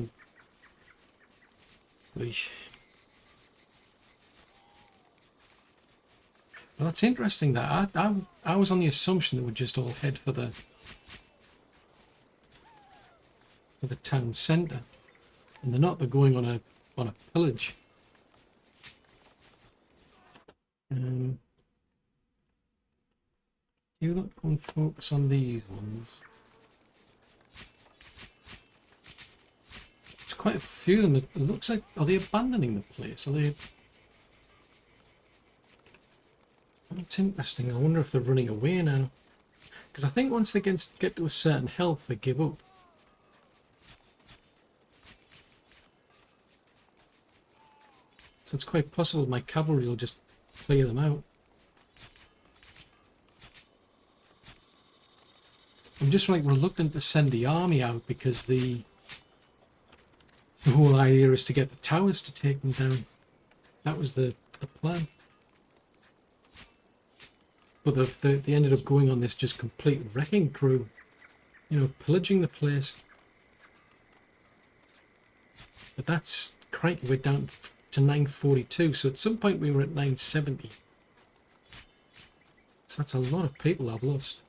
that's interesting. That I was on the assumption they would just all head for the town centre, and they're not. They're going on a pillage. You look and focus on these ones. It's quite a few of them. It looks like, are they abandoning the place? Are they? That's interesting. I wonder if they're running away now. Because I think once they get to a certain health, they give up. So it's quite possible my cavalry will just clear them out. I'm just like reluctant to send the army out, because the whole idea is to get the towers to take them down. That was the plan. But they ended up going on this just complete wrecking crew, you know, pillaging the place. But that's, crikey, we're down to 942, so at some point we were at 970. So that's a lot of people I've lost.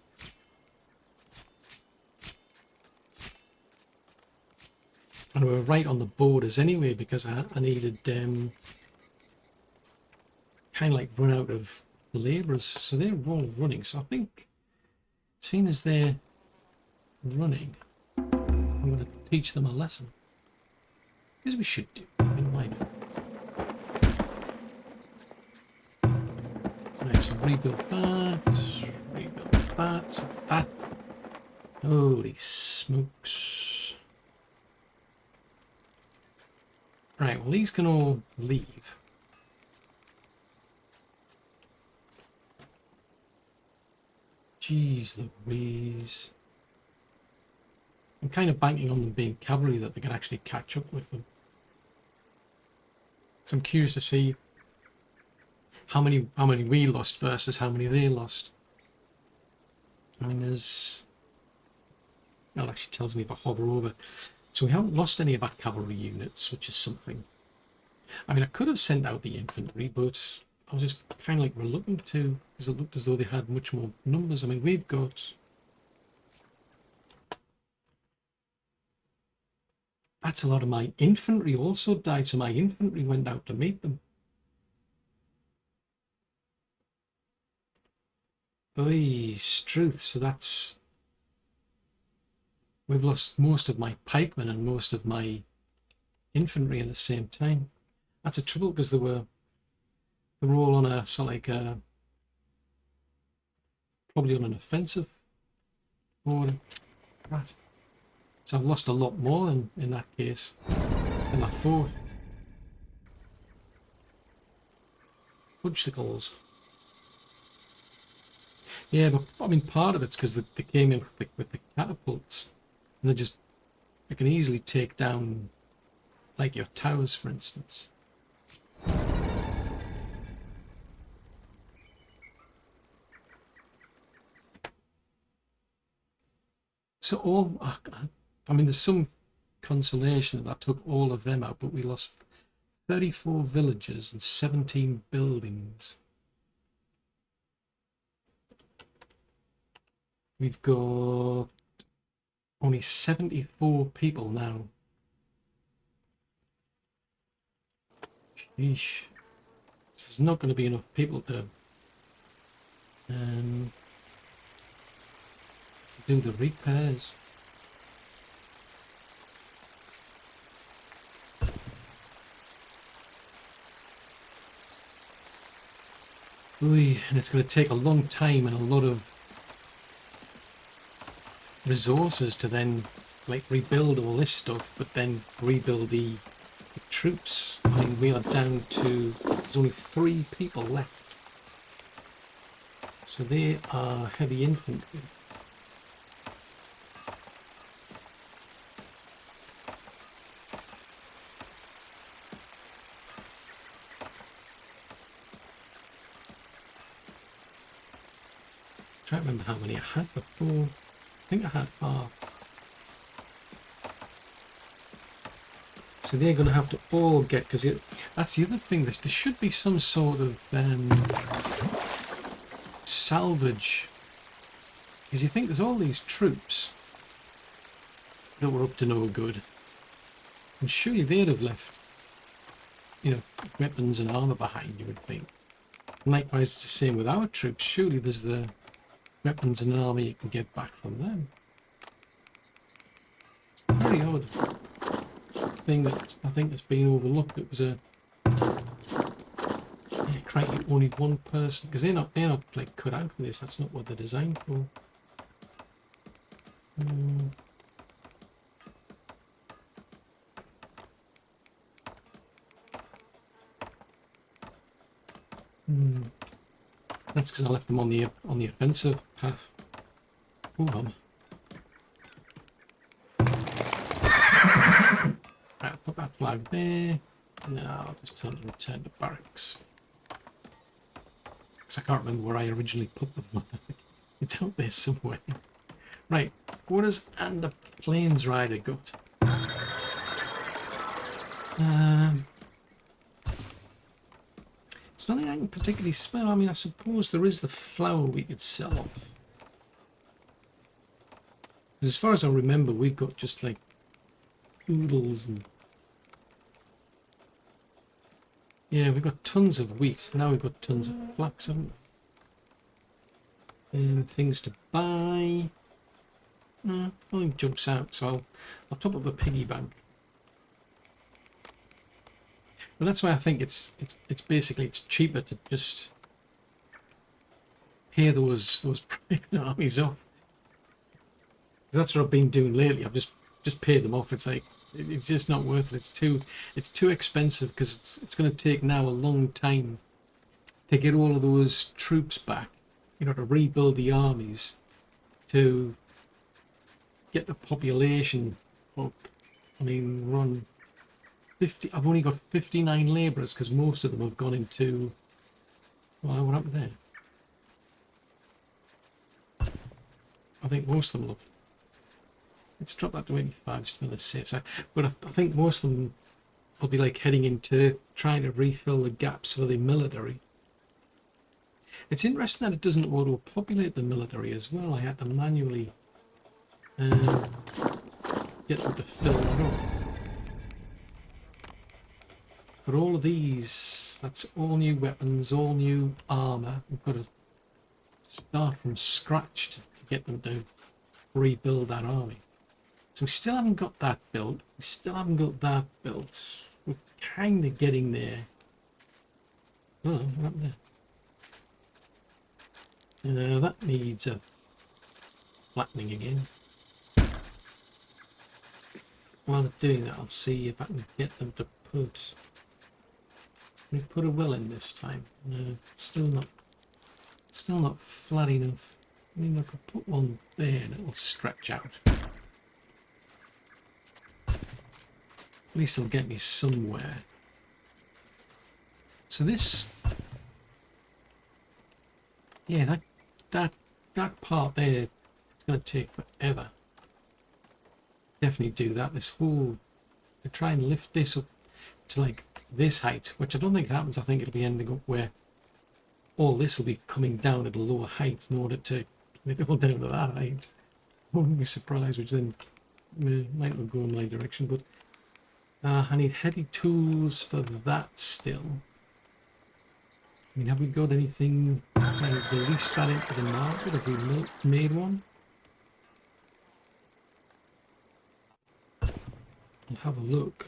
And we were right on the borders anyway, because I needed kind of like run out of labourers, so they're all running. So I think, seeing as they're running, I'm going to teach them a lesson, because we should do. I mean, why not? Right, so rebuild that, so that. Holy smokes. Right, well, these can all leave. Jeez Louise. I'm kind of banking on them being cavalry, that they can actually catch up with them. So I'm curious to see how many we lost versus how many they lost. I mean, there's... That actually tells me if I hover over. So we haven't lost any of our cavalry units, which is something. I mean, I could have sent out the infantry, but I was just kind of like reluctant to, because it looked as though they had much more numbers. I mean, we've got... That's a lot of my infantry also died, so my infantry went out to meet them. Oy, Struth, so that's... We've lost most of my pikemen and most of my infantry at the same time. That's a trouble, because they were all on a sort of like a, probably on an offensive order. Right. So I've lost a lot more than in that case than I thought. Fudgesicles. Yeah, but I mean, part of it's because they came in with the catapults. And they can easily take down, like, your towers, for instance. So I mean, there's some consolation that I took all of them out, but we lost 34 villages and 17 buildings. We've got only 74 people now. Sheesh. There's not going to be enough people to do the repairs. Ooh, and it's going to take a long time and a lot of resources to then like rebuild all this stuff, but then rebuild the troops. I mean, we are down to, there's only 3 people left. So they are heavy infantry. I'm trying to remember how many I had before. I think I had half. So they're going to have to all get, because that's the other thing, there should be some sort of salvage. Because you think there's all these troops that were up to no good. And surely they'd have left, you know, weapons and armour behind, you would think. And likewise, it's the same with our troops. Surely there's the weapons and armour you can get back from them. Very odd thing that I think has been overlooked. It was a crikey, only one person, because they're not like cut out for this. That's not what they're designed for. That's because I left them on the offensive path. Right, I'll put that flag there. Now I'll just return to barracks. Because I can't remember where I originally put the flag. It's out there somewhere. Right, what has and the Plains Rider got? There's nothing I can particularly smell. I mean, I suppose there is the flour we could sell off. As far as I remember, we've got just like oodles and... Yeah, we've got tons of wheat. Now we've got tons of flax, haven't we? And things to buy. Nothing jumps out, so I'll top up the piggy bank. But that's why I think it's basically it's cheaper to just pay those private armies off. That's what I've been doing lately. I've just paid them off. It's like it's just not worth it. It's too expensive because it's going to take now a long time to get all of those troops back. You know, to rebuild the armies, to get the population up. I mean, we're on 50. I've only got 59 labourers because most of them have gone into. Well, what happened there? I think most of them have. Let's drop that to 85 just to be on the safe side. But I think most of them will be like heading into trying to refill the gaps for the military. It's interesting that it doesn't auto-populate the military as well. I had to manually get them to fill that up. But all of these, that's all new weapons, all new armour. We've got to start from scratch to get them to rebuild that army. So we still haven't got that built. We still haven't got that built. We're kind of getting there. Oh, what happened there? That needs a flattening again. While they're doing that, I'll see if I can get them to put... Let me put a well in this time. No, it's still not flat enough. I mean, I could put one there and it'll stretch out. At least it'll get me somewhere. So this... Yeah, that part there, it's going to take forever. Definitely do that. This whole... To try and lift this up to like this height, which I don't think happens. I think it'll be ending up where all this will be coming down at a lower height in order to get it all down to that height. I wouldn't be surprised, which then might not go in my direction, but I need heavy tools for that still. I mean, have we got anything kind of release that into the market? Have we made one? I'll have a look.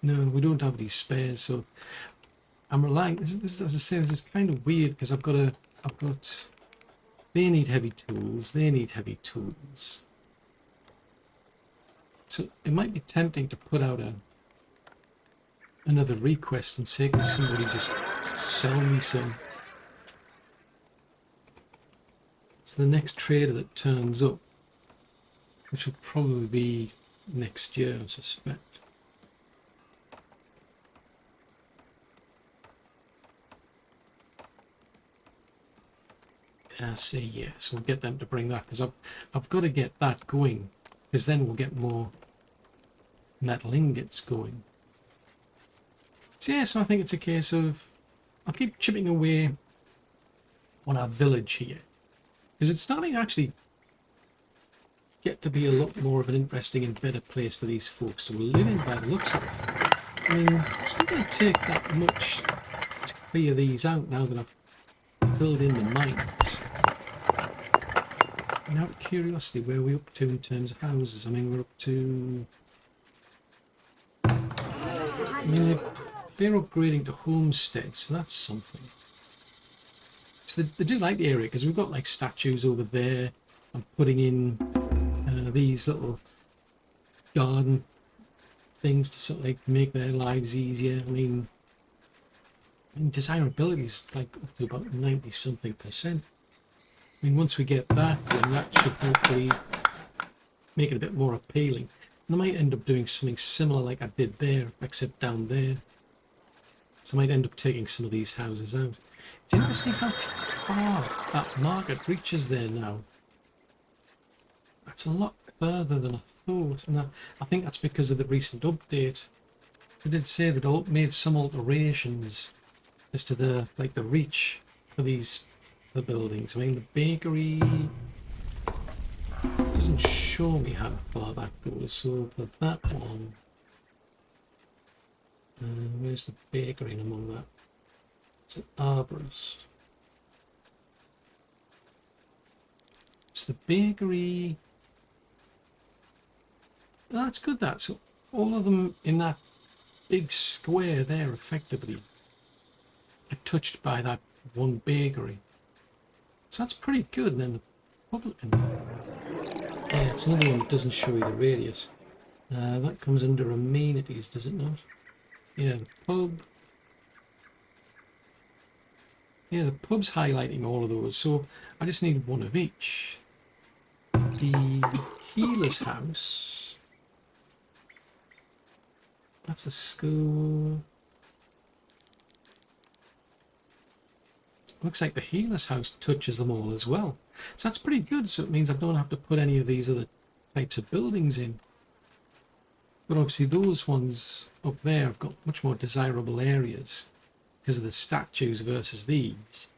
No, we don't have any spares, so I'm relying. This, as I say, this is kind of weird because I've got. They need heavy tools. They need heavy tools. So it might be tempting to put out another request and say, can somebody just sell me some? So the next trader that turns up, which will probably be next year, I suspect. See, yeah, so we'll get them to bring that, because I've got to get that going, because then we'll get more metal ingots going. So yeah, so I think it's a case of I'll keep chipping away on our village here, because it's starting to actually get to be a lot more of an interesting and better place for these folks to live in by the looks of it. I mean, it's not going to take that much to clear these out now that I've filled in the mines. And out of curiosity, where are we up to in terms of houses? I mean, we're up to... I mean, they're upgrading to homesteads, so that's something. So they do like the area, because we've got like statues over there. I'm putting in these little garden things to sort of like make their lives easier. I mean desirability is like up to about 90-something%. I mean, once we get that going, that should hopefully make it a bit more appealing. And I might end up doing something similar like I did there, except down there. So I might end up taking some of these houses out. It's interesting how far that market reaches there now. That's a lot further than I thought, and I think that's because of the recent update. They did say that they made some alterations as to the reach for the buildings. I mean, the bakery doesn't show me how far that goes, so for that one, where's the bakery in among that? It's an arborist. It's the bakery. That's good, that. So all of them in that big square there effectively are touched by that one bakery. So that's pretty good. And then the public, yeah, it's another one that doesn't show you the radius. That comes under amenities, does it not? Yeah, the pub. Yeah, the pub's highlighting all of those, so I just need one of each. The healer's house. That's the school. Looks like the healer's house touches them all as well. So that's pretty good, so it means I don't have to put any of these other types of buildings in. But obviously those ones up there have got much more desirable areas because of the statues versus these.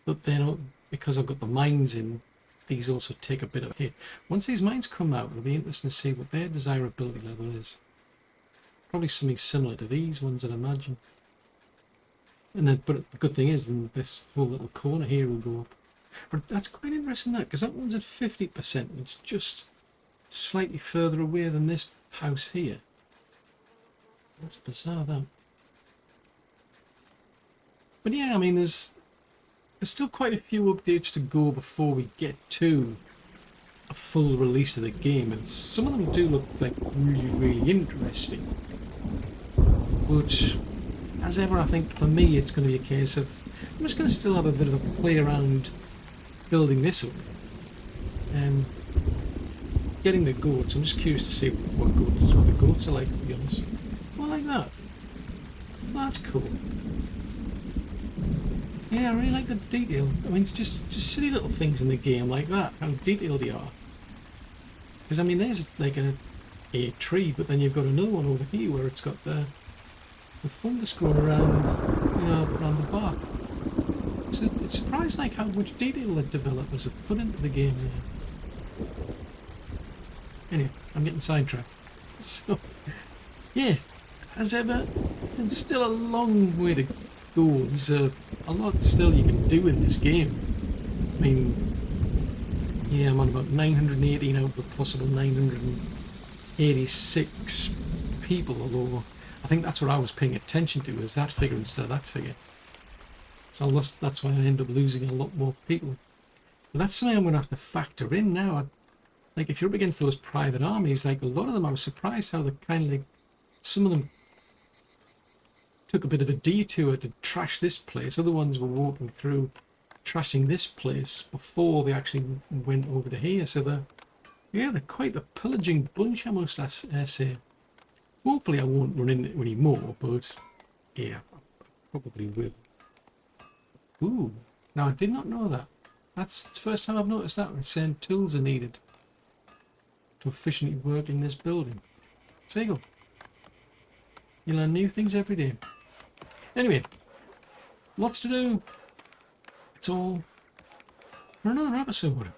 But then because I've got the mines in, these also take a bit of a hit. Once these mines come out, it'll be interesting to see what their desirability level is. Probably something similar to these ones, I'd imagine. And then, but the good thing is, then this whole little corner here will go up. But that's quite interesting, that, because that one's at 50%. And it's just slightly further away than this house here. That's bizarre, that. But yeah, I mean, there's still quite a few updates to go before we get to a full release of the game, and some of them do look like really, really interesting. But as ever, I think for me it's going to be a case of I'm just going to still have a bit of a play around building this up. Getting the goats, I'm just curious to see what the goats are like, to be honest. Oh, I like that. That's cool. Yeah, I really like the detail. I mean, it's just silly little things in the game like that, how detailed they are. Because, I mean, there's like a a tree, but then you've got another one over here where it's got the fungus growing around, you know, around the bark. So it's surprised like how much detail the developers have put into the game there. Anyway, I'm getting sidetracked. So, yeah, as ever, there's still a long way to go. There's a lot still you can do in this game. I mean, yeah, I'm on about 918 out of a possible 986 people, although I think that's what I was paying attention to, is that figure instead of that figure. So that's why I end up losing a lot more people. But that's something I'm going to have to factor in now. Like, if you're up against those private armies, like, a lot of them, I was surprised how they kind of, like, some of them took a bit of a detour to trash this place. Other ones were walking through, trashing this place before they actually went over to here. So they're quite the pillaging bunch, I must say. Hopefully I won't run into any more, but yeah, I probably will. Ooh, now I did not know that. That's the first time I've noticed that. It's saying tools are needed to efficiently work in this building. So there you go. You learn new things every day. Anyway, lots to do. It's all for another episode.